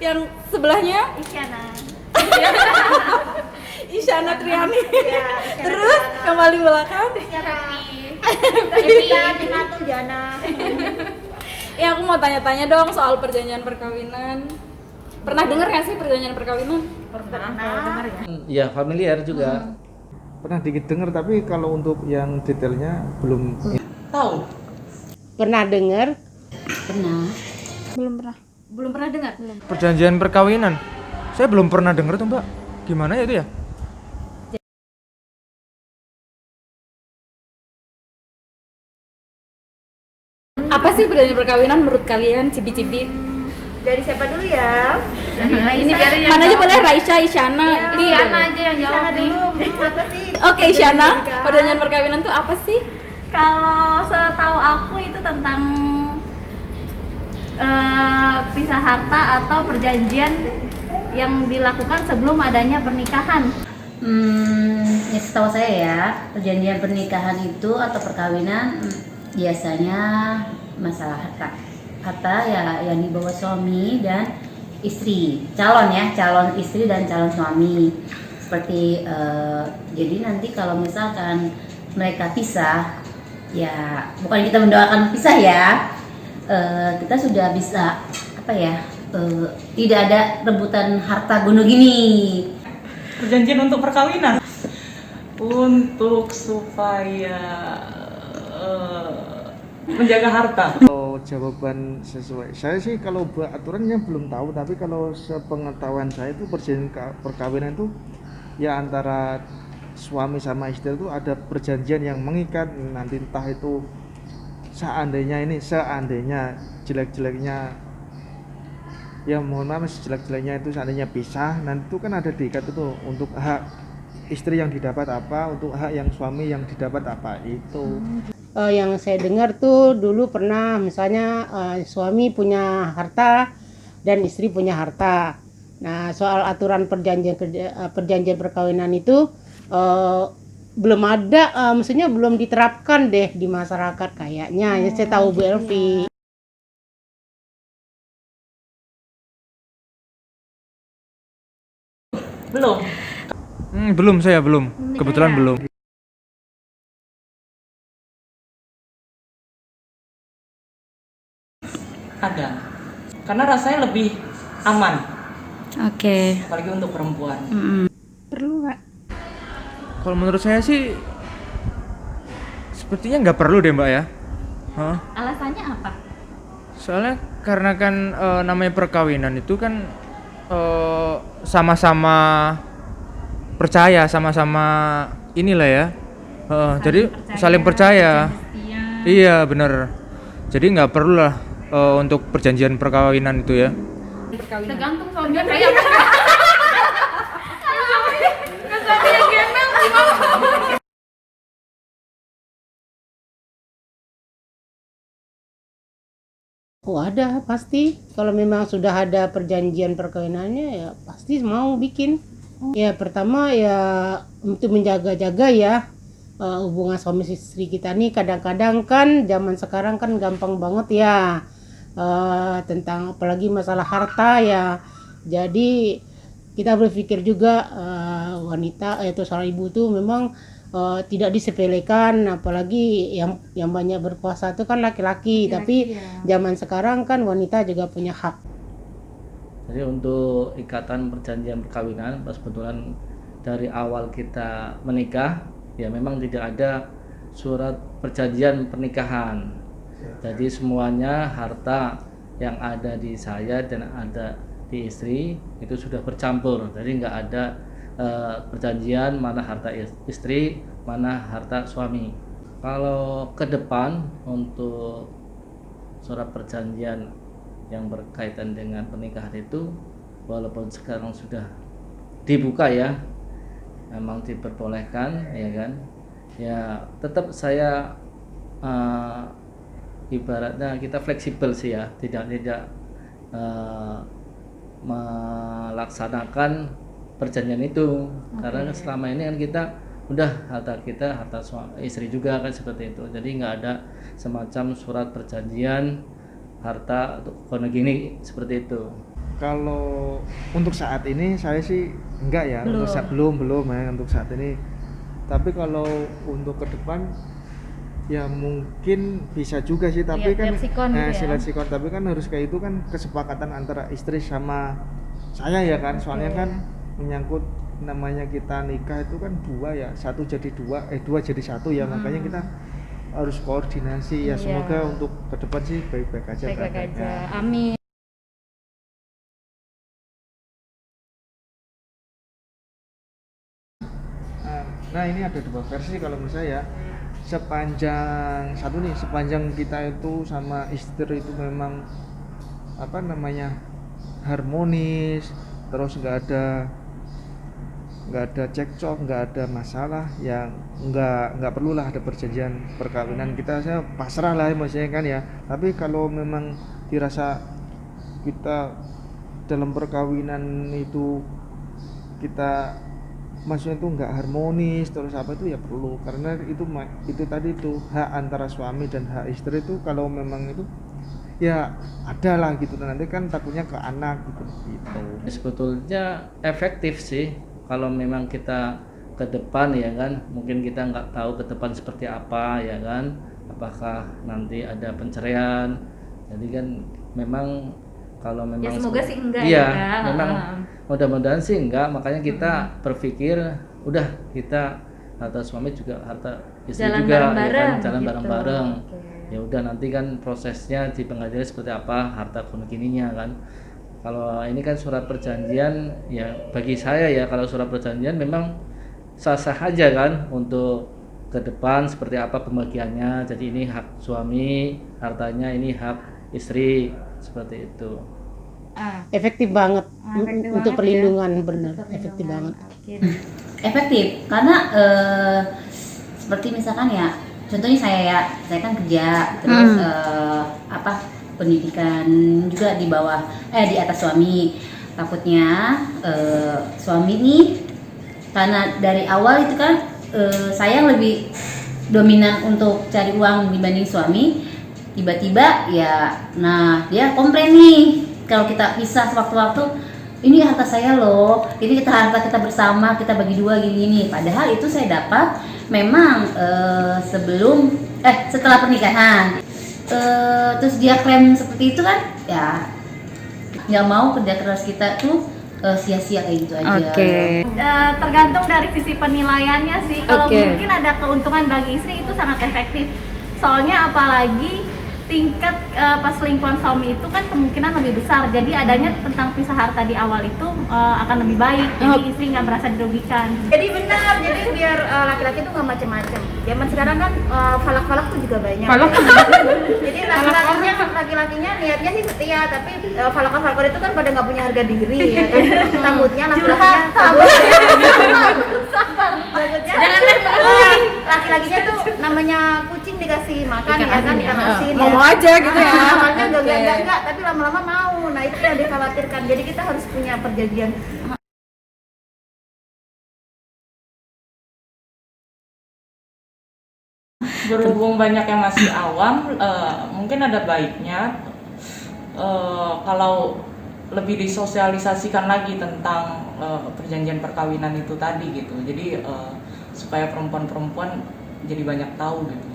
Yang sebelahnya Isyana. Isyana Triani. Ya, Terus yang paling belakang Iya, Janatul Jana. ya aku mau tanya-tanya dong soal perjanjian perkawinan. Pernah dengar nggak sih perjanjian perkawinan? Pernah dengar ya? Ya familiar juga. Pernah dikit denger tapi kalau untuk yang detailnya belum. Tahu. Pernah dengar? Belum pernah dengar? Perjanjian perkawinan. Saya belum pernah dengar tuh, Mbak. Gimana ya itu ya? Apa sih perjanjian perkawinan menurut kalian, cibi-cibi? Dari siapa dulu ya? Ini mana aja boleh, Raisya, Isyana. Isyana aja yang jawab nih. Apa sih? Oke, Isyana, perjanjian perkawinan tuh apa sih? Kalau setahu aku itu tentang pisah harta atau perjanjian yang dilakukan sebelum adanya pernikahan. Ya setahu saya ya, perjanjian pernikahan itu atau perkawinan biasanya masalah harta. Harta ya yang dibawa suami dan istri, calon istri dan calon suami. Seperti jadi nanti kalau misalkan mereka pisah, ya bukan kita mendoakan pisah ya, kita sudah bisa tidak ada rebutan harta gunung gini. Perjanjian untuk perkawinan untuk supaya menjaga harta. Kalau jawaban sesuai saya sih, kalau buat aturannya belum tahu, tapi kalau sepengetahuan saya itu perjanjian perkawinan itu ya antara suami sama istri itu ada perjanjian yang mengikat. Nanti entah itu seandainya jelek-jeleknya, ya mohon maaf, sejelek-jeleknya itu seandainya pisah, nanti itu kan ada diikat itu untuk hak istri yang didapat apa, untuk hak yang suami yang didapat apa itu. Yang saya dengar tuh dulu pernah misalnya suami punya harta dan istri punya harta. Nah, soal aturan perjanjian perkawinan itu belum ada, maksudnya belum diterapkan deh di masyarakat kayaknya. Ya saya tahu Bu Elvi. Belum. Belum, saya belum. Kebetulan belum. Ada. Karena rasanya lebih aman, Oke. apalagi untuk perempuan. Perlu nggak? Kalau menurut saya sih sepertinya nggak perlu deh, Mbak ya. Hah? Alasannya apa? Soalnya karena kan namanya perkawinan itu kan sama-sama percaya, sama-sama inilah ya. Jadi saling percaya. Iya, bener. Jadi nggak perlu lah untuk perjanjian perkawinan itu ya. Tergantung suaminya kayak apa. Suami yang gembel gimana? Oh ada pasti, kalau memang sudah ada perjanjian perkawinannya ya pasti mau bikin. Ya pertama ya untuk menjaga-jaga ya hubungan suami istri kita nih. Kadang-kadang kan zaman sekarang kan gampang banget ya tentang apalagi masalah harta ya. Jadi kita berpikir juga wanita itu seorang ibu tuh memang tidak disepelekan, apalagi yang banyak berkuasa itu kan laki-laki, tapi zaman sekarang kan wanita juga punya hak. Jadi untuk ikatan perjanjian perkawinan, pas kebetulan dari awal kita menikah, ya memang tidak ada surat perjanjian pernikahan. Jadi semuanya harta yang ada di saya dan ada di istri itu sudah bercampur. Jadi nggak ada perjanjian mana harta istri, mana harta suami. Kalau ke depan untuk surat perjanjian yang berkaitan dengan pernikahan itu, walaupun sekarang sudah dibuka ya, memang diperbolehkan ya kan, ya tetap saya ibaratnya kita fleksibel sih ya, tidak melaksanakan perjanjian itu. Karena selama ini kan kita udah harta istri juga kan seperti itu, jadi nggak ada semacam surat perjanjian harta untuk kono gini seperti itu. Kalau untuk saat ini saya sih enggak ya, Belum. untuk belum ya untuk saat ini. Tapi kalau untuk ke depan ya mungkin bisa juga sih, tapi kan Lihat sikon gitu ya. lihat sikon, tapi kan harus kayak itu kan kesepakatan antara istri sama saya ya kan, soalnya kan menyangkut namanya kita nikah itu kan dua ya, satu jadi dua, dua jadi satu ya, makanya kita harus koordinasi ya. Iya. Semoga untuk ke depan sih baik-baik aja. Baik-baik aja. keadaannya. Amin. Nah ini ada dua versi kalau menurut saya. Sepanjang kita itu sama istri itu memang apa namanya harmonis, terus nggak ada cekcok, nggak ada masalah, yang nggak perlulah ada perjanjian perkawinan. Saya pasrah lah maksudnya kan ya. Tapi kalau memang dirasa kita dalam perkawinan itu kita maksudnya itu nggak harmonis terus apa itu ya perlu, karena itu tadi itu hak antara suami dan hak istri itu kalau memang itu ya ada lah gitu, nanti kan takutnya ke anak gitu. Sebetulnya efektif sih kalau memang kita ke depan ya kan, mungkin kita nggak tahu ke depan seperti apa ya kan, apakah nanti ada pencerian. Jadi kan memang kalau memang Ya semoga sih enggak iya, ya. memang mudah-mudahan sih enggak, makanya kita berpikir udah kita harta suami juga harta istri Jalan juga bareng-bareng ya kan, jalan gitu. bareng-bareng. Oke. Ya udah nanti kan prosesnya di pengadilan seperti apa, harta konogininya kan. Kalau ini kan surat perjanjian ya, bagi saya ya kalau surat perjanjian memang sah-sah aja kan untuk ke depan seperti apa pembagiannya. Jadi ini hak suami, hartanya ini hak istri, seperti itu. Efektif banget Efektif untuk banget perlindungan, bener efektif banget. Oke. Efektif karena seperti misalkan ya, contohnya saya kan kerja terus pendidikan juga di atas suami. Takutnya suami nih, karena dari awal itu kan saya lebih dominan untuk cari uang dibanding suami. Tiba-tiba ya, nah dia komplain nih kalau kita pisah sewaktu-waktu, ini harta saya loh, ini harta kita bersama, kita bagi dua gini-gini. Padahal itu saya dapat memang setelah pernikahan. Terus dia klaim seperti itu kan, ya nggak mau kerja keras kita tuh sia-sia kayak gitu aja. Tergantung dari sisi penilaiannya sih. Kalau mungkin ada keuntungan bagi istri itu sangat efektif. Soalnya apalagi tingkat perselingkuhan suami itu kan kemungkinan lebih besar. Jadi adanya tentang pisah harta di awal itu akan lebih baik. Jadi istri nggak merasa dirugikan. Jadi benar, jadi biar laki-laki itu nggak macam-macam. Zaman sekarang kan falak-falak tuh juga banyak. Jadi laki-lakinya niatnya sih setia, tapi falak-falak itu kan pada nggak punya harga diri ya kan. Takutnya laki-lakinya laki-lakinya tuh namanya kucing dikasih makan ya kan, ikan asin ya. Mau aja gitu ya. Awalnya enggak, tapi lama-lama mau. Nah itu yang dikhawatirkan. Jadi kita harus punya perjanjian. Berhubung banyak yang masih awam, mungkin ada baiknya kalau lebih disosialisasikan lagi tentang perjanjian perkawinan itu tadi gitu. Jadi supaya perempuan-perempuan jadi banyak tahu gitu.